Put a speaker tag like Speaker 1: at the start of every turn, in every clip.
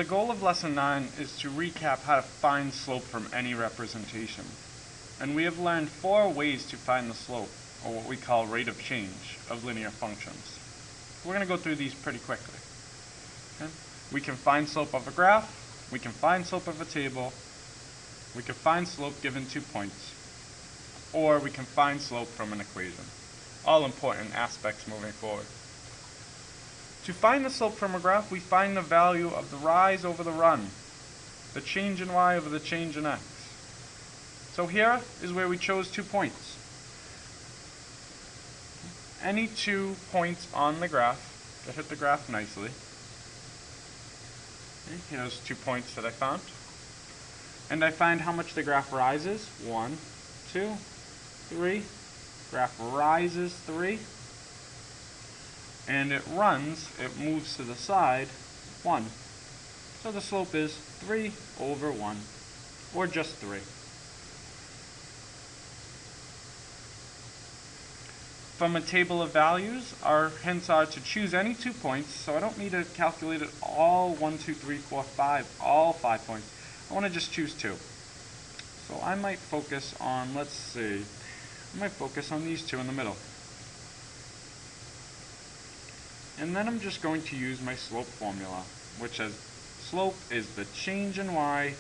Speaker 1: The goal of Lesson 9 is to recap how to find slope from any representation. And we have learned 4 ways to find the slope, or what we call rate of change, of linear functions. We're going to go through these pretty quickly. Okay? We can find slope of a graph, we can find slope of a table, we can find slope given 2 points, or we can find slope from an equation. All important aspects moving forward. To find the slope from a graph, we find the value of the rise over the run, the change in y over the change in x. So here is where we chose 2 points. Any 2 points on the graph that hit the graph nicely. Okay, here's 2 points that I found. And I find how much the graph rises. 1, 2, 3. Graph rises 3. And it runs, it moves to the side, 1. So the slope is 3 over 1, or just 3. From a table of values, our hints are to choose any 2 points, so I don't need to calculate it all 1, 2, 3, 4, 5, all 5 points. I want to just choose 2. So I might focus on, let's see, I might focus on these 2 in the middle. And then I'm just going to use my slope formula, which says slope is the change in y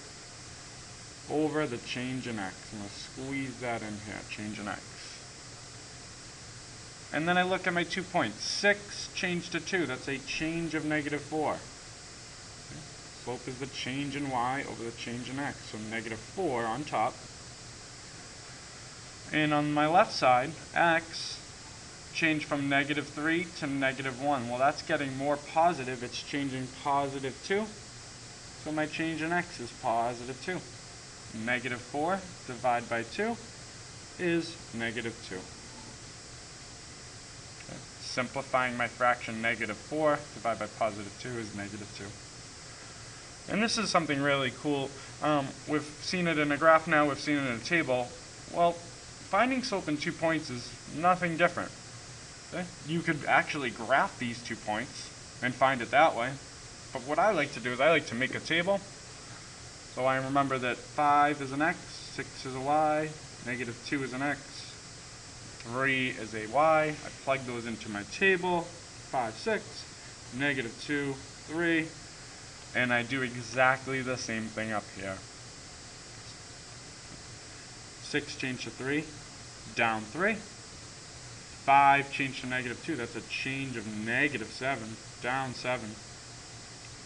Speaker 1: over the change in x. I'm going to squeeze that in here, change in x. And then I look at my 2 points. 6 changed to 2, that's a change of -4. Okay. Slope is the change in y over the change in x, so -4 on top. And on my left side, x changed from -3 to -1. Well, that's getting more positive. It's changing +2. So my change in x is +2. -4 divided by 2 is -2. Okay. Simplifying my fraction, -4 divided by +2 is -2. And this is something really cool. We've seen it in a graph now. We've seen it in a table. Well, finding slope in 2 points is nothing different. Okay? You could actually graph these 2 points and find it that way. But what I like to do is I like to make a table. So I remember that 5 is an x, 6 is a y, -2 is an x, 3 is a y. I plug those into my table. 5, 6, -2, 3. And I do exactly the same thing up here. 6 changed to 3, down 3. 5 changed to -2, that's a change of -7, down 7.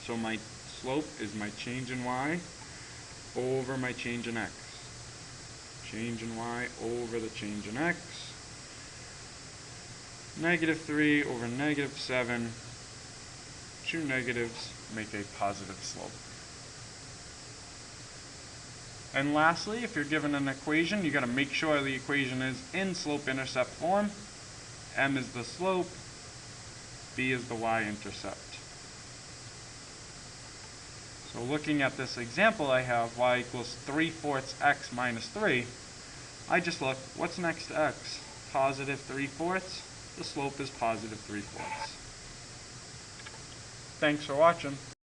Speaker 1: So my slope is my change in y over my change in x. Change in y over the change in x. -3 over -7. 2 negatives make a positive slope. And lastly, if you're given an equation, you got to make sure the equation is in slope-intercept form. M is the slope, B is the y-intercept. So looking at this example I have, y equals 3/4 x minus 3, I just look, what's next to x? +3/4. The slope is +3/4. Thanks for watching.